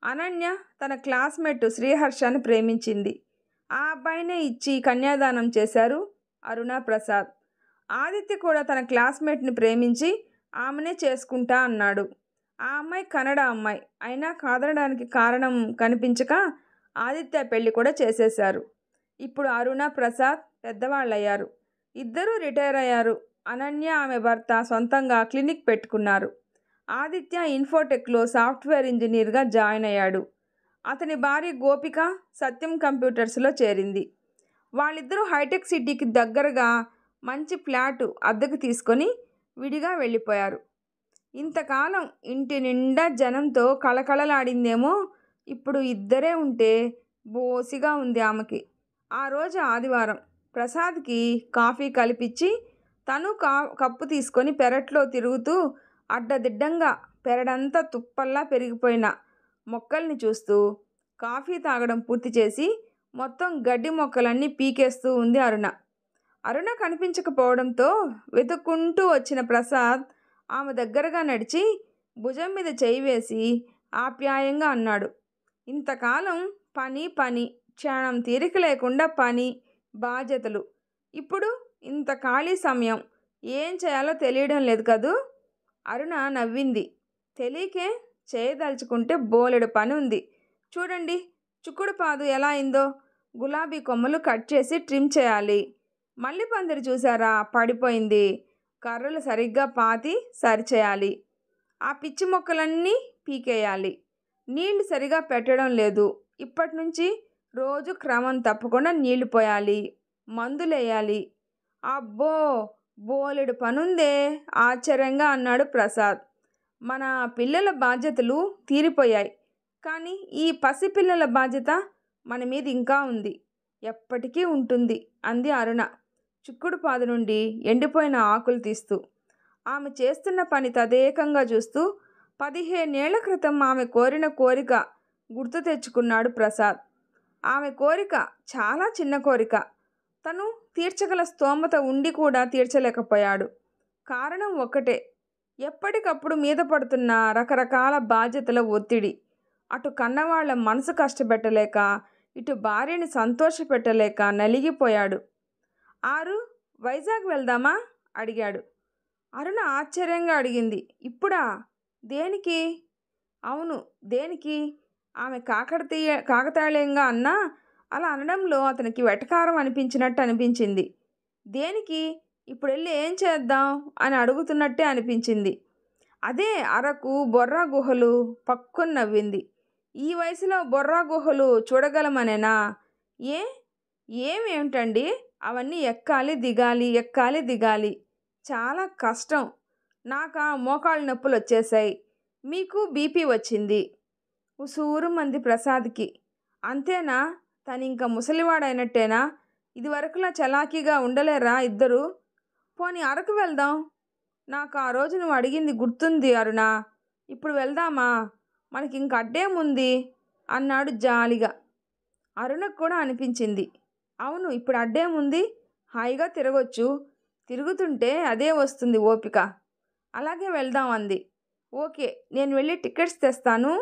అనన్య తన క్లాస్మేట్ శ్రీహర్షని ప్రేమించింది. ఆ అబ్బాయినే ఇచ్చి కన్యాదానం చేశారు అరుణ, ప్రసాద్. ఆదిత్య కూడా తన క్లాస్మేట్ని ప్రేమించి ఆమెనే చేసుకుంటా అన్నాడు. ఆ అమ్మాయి కన్నడ అమ్మాయి అయినా కాదనడానికి కారణం కనిపించక ఆదిత్య పెళ్లి కూడా చేసేశారు. ఇప్పుడు అరుణ, ప్రసాద్ పెద్దవాళ్ళయ్యారు. ఇద్దరూ రిటైర్ అయ్యారు. అనన్య, ఆమె భర్త సొంతంగా క్లినిక్ పెట్టుకున్నారు. ఆదిత్య ఇన్ఫోటెక్లో సాఫ్ట్వేర్ ఇంజనీర్గా జాయిన్ అయ్యాడు. అతని భార్య గోపిక సత్యం కంప్యూటర్స్లో చేరింది. వాళ్ళిద్దరూ హైటెక్ సిటీకి దగ్గరగా మంచి ఫ్లాటు అద్దెకు తీసుకొని విడిగా వెళ్ళిపోయారు. ఇంతకాలం ఇంటి నిండా జనంతో కళకళలాడిందేమో ఇప్పుడు ఇద్దరే ఉంటే బోసిగా ఉంది ఆమెకి. ఆ రోజు ఆదివారం. ప్రసాద్కి కాఫీ కలిపించి తను కప్పు తీసుకొని పెరట్లో తిరుగుతూ అడ్డదిడ్డంగా పెరడంతా తుప్పల్లా పెరిగిపోయిన మొక్కల్ని చూస్తూ కాఫీ తాగడం పూర్తి చేసి మొత్తం గడ్డి మొక్కలన్నీ పీకేస్తూ ఉంది అరుణ. అరుణ కనిపించకపోవడంతో వెతుక్కుంటూ వచ్చిన ప్రసాద్ ఆమె దగ్గరగా నడిచి భుజం మీద చేయి వేసి ఆప్యాయంగా అన్నాడు, ఇంతకాలం పని పని, క్షణం తీరిక లేకుండా పని, బాధ్యతలు. ఇప్పుడు ఇంత ఖాళీ సమయం, ఏం చేయాలో తెలియడం లేదు కదూ? అరుణ నవ్వింది. తెలియకే, చేయదలుచుకుంటే బోలెడు పని ఉంది. చూడండి, చుక్కుడు పాదు ఎలా అయిందో. గులాబీ కొమ్మలు కట్ చేసి ట్రిమ్ చేయాలి. మల్లి పందిరి చూసారా, పడిపోయింది. కర్రలు సరిగ్గా పాతి సరిచేయాలి. ఆ పిచ్చి మొక్కలన్నీ పీకేయాలి. నీళ్లు సరిగా పెట్టడం లేదు. ఇప్పటి నుంచి రోజు క్రమం తప్పకుండా నీళ్లు పోయాలి, మందులేయాలి. అబ్బో, బోలెడు పనుందే ఆశ్చర్యంగా అన్నాడు ప్రసాద్. మన పిల్లల బాధ్యతలు తీరిపోయాయి, కానీ ఈ పసిపిల్లల బాధ్యత మన మీద ఇంకా ఉంది, ఎప్పటికీ ఉంటుంది అంది అరుణ చిక్కుడు పాదు నుండి ఎండిపోయిన ఆకులు తీస్తూ. ఆమె చేస్తున్న పని తదేకంగా చూస్తూ 15 ఏళ్ల క్రితం ఆమె కోరిన కోరిక గుర్తు తెచ్చుకున్నాడు ప్రసాద్. ఆమె కోరిక చాలా చిన్న కోరిక. తను తీర్చగల స్తోమత ఉండి కూడా తీర్చలేకపోయాడు. కారణం ఒక్కటే, ఎప్పటికప్పుడు మీద పడుతున్న రకరకాల బాధ్యతల ఒత్తిడి. అటు కన్నవాళ్ల మనసు కష్టపెట్టలేక, ఇటు భార్యని సంతోషపెట్టలేక నలిగిపోయాడు. ఆరు, వైజాగ్ వెళ్దామా అడిగాడు. అరుణ ఆశ్చర్యంగా అడిగింది. ఇప్పుడా? దేనికి? అవును, దేనికి? ఆమె కాకతాళీయంగా అన్నా అలా అనడంలో అతనికి వెటకారం అనిపించినట్టు అనిపించింది. దేనికి? ఇప్పుడు వెళ్ళి ఏం చేద్దాం అని అడుగుతున్నట్టే అనిపించింది. అదే అరకు, బొర్రా గుహలు. పక్కున నవ్వింది. ఈ వయసులో బొర్రా గుహలు చూడగలమనేనా? ఏ ఏమేమిటండి, అవన్నీ ఎక్కాలి దిగాలి ఎక్కాలి దిగాలి, చాలా కష్టం. నాకా మోకాళ్ళ నొప్పులు వచ్చేసాయి, మీకు బీపీ వచ్చింది. ఉసూరుమంది ప్రసాద్కి. అంతేనా? తనింక ముసలివాడైనట్టేనా? ఇదివరకులా చలాకీగా ఉండలేరా ఇద్దరు? పోనీ అరకు వెళ్దాం. నాకు ఆ రోజు నువ్వు అడిగింది గుర్తుంది అరుణ. ఇప్పుడు వెళ్దామా? మనకింక అడ్డేముంది అన్నాడు జాలిగా. అరుణకు కూడా అనిపించింది, అవును, ఇప్పుడు అడ్డేముంది, హాయిగా తిరగొచ్చు. తిరుగుతుంటే అదే వస్తుంది ఓపిక. అలాగే వెళ్దాం అంది. ఓకే, నేను వెళ్ళి టికెట్స్ తెస్తాను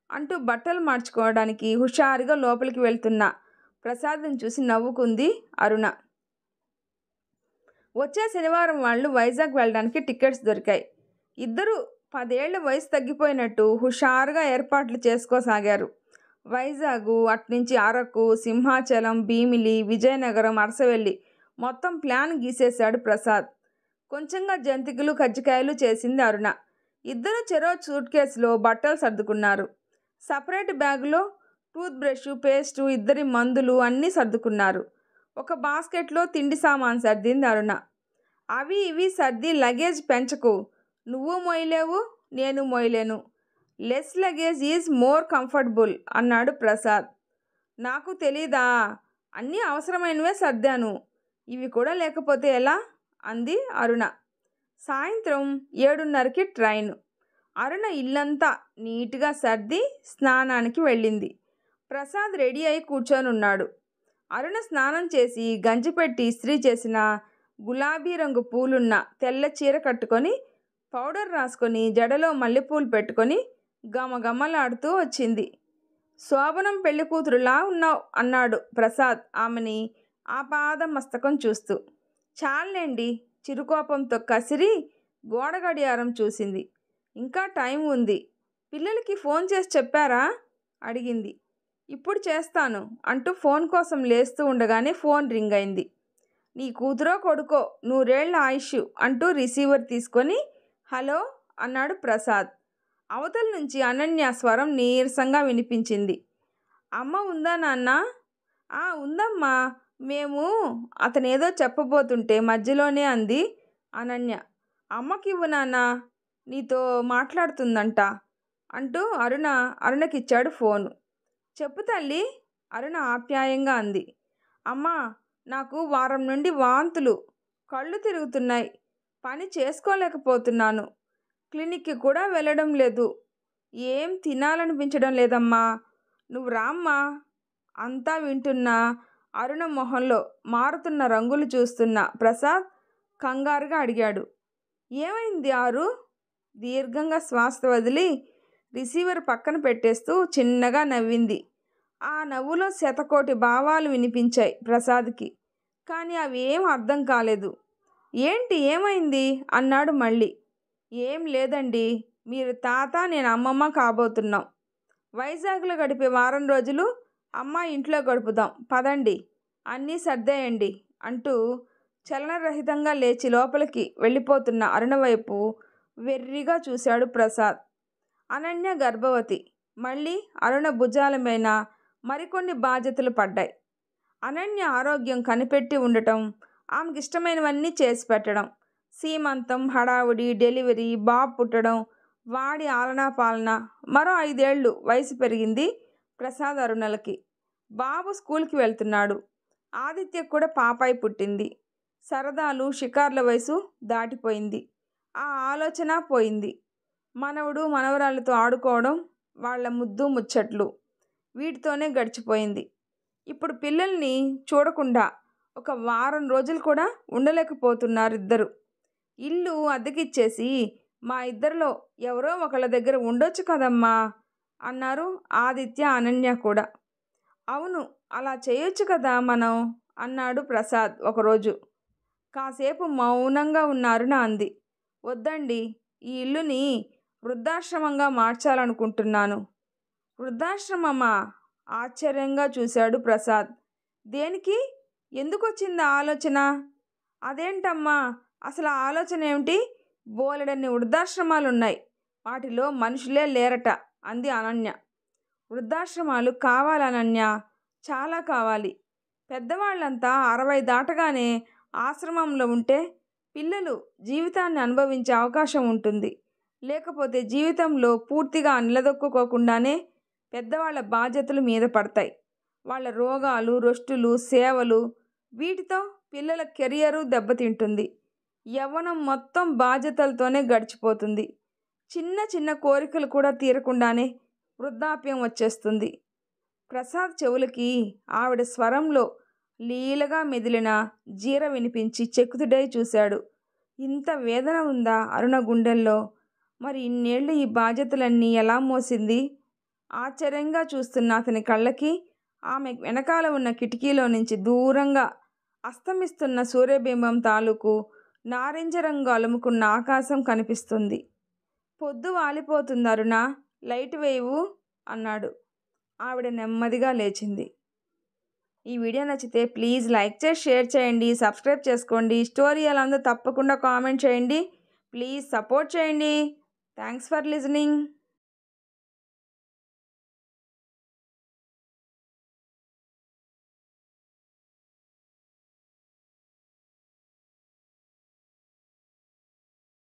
అంటూ బట్టలు మార్చుకోవడానికి హుషారుగా లోపలికి వెళ్తున్న ప్రసాద్ని చూసి నవ్వుకుంది అరుణ. వచ్చే శనివారం వాళ్ళు వైజాగ్ వెళ్ళడానికి టికెట్స్ దొరికాయి. ఇద్దరు 10 ఏళ్ల వయసు తగ్గిపోయినట్టు హుషారుగా ఏర్పాట్లు చేసుకోసాగారు. వైజాగు, అట్నుంచి అరకు, సింహాచలం, భీమిలి, విజయనగరం, అరసవెల్లి మొత్తం ప్లాన్ గీసేశాడు ప్రసాద్. కొంచెంగా జంతికలు కజ్జికాయలు చేసింది అరుణ. ఇద్దరు చెరో సూట్ కేసులో బట్టలు సర్దుకున్నారు. సపరేట్ బ్యాగులో టూత్ బ్రష్, పేస్టు, ఇద్దరి మందులు అన్నీ సర్దుకున్నారు. ఒక బాస్కెట్లో తిండి సామాన్ సర్దింది అరుణ. అవి ఇవి సర్ది లగేజ్ పెంచకు, నువ్వు మోయలేవు నేను మోయలేను, less luggage is more comfortable అన్నాడు ప్రసాద్. నాకు తెలీదా, అన్నీ అవసరమైనవే సర్దాను, ఇవి కూడా లేకపోతే ఎలా అంది అరుణ. సాయంత్రం 7:30కి ట్రైన్. అరుణ ఇల్లంతా నీట్గా సర్ది స్నానానికి వెళ్ళింది. ప్రసాద్ రెడీ అయి కూర్చొని ఉన్నాడు. అరుణ స్నానం చేసి గంజి పెట్టి ఇస్త్రీ చేసిన గులాబీ రంగు పూలున్న తెల్ల చీర కట్టుకొని పౌడర్ రాసుకొని జడలో మల్లెపూలు పెట్టుకొని గమగమలాడుతూ వచ్చింది. శోభనం పెళ్లి కూతురులా ఉన్నావు అన్నాడు ప్రసాద్ ఆమెని ఆపాద మస్తకం చూస్తూ. చాలండి, చిరుకోపంతో కసిరి గోడ గడియారం చూసింది. ఇంకా టైం ఉంది, పిల్లలకి ఫోన్ చేసి చెప్పారా అడిగింది. ఇప్పుడు చేస్తాను అంటూ ఫోన్ కోసం లేస్తూ ఉండగానే ఫోన్ రింగ్ అయింది. నీ కూతురో కొడుకో 100 ఏళ్ల ఆయుష్ అంటూ రిసీవర్ తీసుకొని హలో అన్నాడు ప్రసాద్. అవతల నుంచి అనన్య స్వరం నీరసంగా వినిపించింది. అమ్మ ఉందా నాన్న? ఉందమ్మా, మేము అతనేదో చెప్పబోతుంటే మధ్యలోనే అంది అనన్య. అమ్మకివ్వు నాన్న, నీతో మాట్లాడుతుందంట అంటూ అరుణకిచ్చాడు ఫోను. చెప్పు తల్లి, అరుణ ఆప్యాయంగా అంది. అమ్మా, నాకు వారం నుండి వాంతులు, కళ్ళు తిరుగుతున్నాయి, పని చేసుకోలేకపోతున్నాను, క్లినిక్కి కూడా వెళ్ళడం లేదు, ఏం తినాలనిపించడం లేదమ్మా, నువ్వు రామ్మా. అంతా వింటున్న అరుణ మొహంలో మారుతున్న రంగులు చూస్తున్న ప్రసాద్ కంగారుగా అడిగాడు, ఏమైంది ఆరు? దీర్ఘంగా శ్వాస వదిలి రిసీవర్ పక్కన పెట్టేస్తూ చిన్నగా నవ్వింది. ఆ నవ్వులో శతకోటి భావాలు వినిపించాయి ప్రసాద్కి. కానీ అవి ఏం అర్థం కాలేదు. ఏంటి, ఏమైంది అన్నాడు మళ్ళీ. ఏం లేదండి, మీరు తాత నేను అమ్మమ్మ కాబోతున్నాం. వైజాగ్లో గడిపే వారం రోజులు అమ్మ ఇంట్లో గడుపుదాం పదండి, అన్నీ సర్దేయండి అంటూ చలనరహితంగా లేచి లోపలికి వెళ్ళిపోతున్న అరుణ వైపు వెర్రిగా చూశాడు ప్రసాద్. అనన్య గర్భవతి. మళ్ళీ అరుణ భుజాల మీద మరికొన్ని బాధ్యతలు పడ్డాయి. అనన్య ఆరోగ్యం కనిపెట్టి ఉండటం, ఆమెకి ఇష్టమైనవన్నీ చేసి పెట్టడం, సీమంతం, హడావుడి, డెలివరీ, బాబు పుట్టడం, వాడి ఆలనా పాలన. మరో 5 ఏళ్ళు వయసు పెరిగింది ప్రసాద్ అరుణలకి. బాబు స్కూల్కి వెళ్తున్నాడు. ఆదిత్యకు కూడా పాపాయి పుట్టింది. సరదాలు, షికార్ల వయసు దాటిపోయింది. ఆ ఆలోచన పోయింది. మనవడు మనవరాళ్ళతో ఆడుకోవడం, వాళ్ళ ముద్దు ముచ్చట్లు, వీటితోనే గడిచిపోయింది. ఇప్పుడు పిల్లల్ని చూడకుండా ఒక వారం రోజులు కూడా ఉండలేకపోతున్నారు ఇద్దరు. ఇల్లు అద్దెకిచ్చేసి మా ఇద్దరిలో ఎవరో ఒకళ్ళ దగ్గర ఉండొచ్చు కదమ్మా అన్నారు ఆదిత్య, అనన్య కూడా. అవును, అలా చేయొచ్చు కదా మనం అన్నాడు ప్రసాద్ ఒకరోజు. కాసేపు మౌనంగా ఉన్న అరుణ అంది, వద్దండి, ఈ ఇల్లుని వృద్ధాశ్రమంగా మార్చాలనుకుంటున్నాను. వృద్ధాశ్రమమా? ఆశ్చర్యంగా చూశాడు ప్రసాద్. దేనికి, ఎందుకు వచ్చింది ఆలోచన? అదేంటమ్మా, అసలు ఆ ఆలోచన ఏమిటి? బోలెడన్ని వృద్ధాశ్రమాలున్నాయి, వాటిలో మనుషులే లేరట అంది అనన్య. వృద్ధాశ్రమాలు కావాలనన్యా, చాలా కావాలి. పెద్దవాళ్ళంతా 60 దాటగానే ఆశ్రమంలో ఉంటే పిల్లలు జీవితాన్ని అనుభవించే అవకాశం ఉంటుంది. లేకపోతే జీవితంలో పూర్తిగా నిలదొక్కుకోకుండానే పెద్దవాళ్ళ బాధ్యతలు మీద పడతాయి. వాళ్ళ రోగాలు, రొస్టులు, సేవలు, వీటితో పిల్లల కెరియరు దెబ్బతింటుంది. యవ్వనం మొత్తం బాధ్యతలతోనే గడిచిపోతుంది. చిన్న చిన్న కోరికలు కూడా తీరకుండానే వృద్ధాప్యం వచ్చేస్తుంది. ప్రసాద్ చెవులకి ఆవిడ స్వరంలో లీలగా మెదిలిన జీర వినిపించి చెక్కుతుడై చూశాడు. ఇంత వేదన ఉందా అరుణ గుండెల్లో? మరి ఇన్నేళ్ళు ఈ బాధ్యతలన్నీ ఎలా మోసింది? ఆశ్చర్యంగా చూస్తున్న అతని కళ్ళకి ఆమె వెనకాల ఉన్న కిటికీలో నుంచి దూరంగా అస్తమిస్తున్న సూర్యబింబం తాలూకు నారింజ రంగు అలుముకున్న ఆకాశం కనిపిస్తుంది. పొద్దు వాలిపోతుంది అరుణ, లైట్ వేయవు అన్నాడు. ఆవిడ నెమ్మదిగా లేచింది. ఈ వీడియో నచ్చితే ప్లీజ్ లైక్ చేసి షేర్ చేయండి, సబ్స్క్రైబ్ చేసుకోండి. స్టోరీ ఎలా ఉందో తప్పకుండా కామెంట్ చేయండి. ప్లీజ్ సపోర్ట్ చేయండి. Thanks for listening.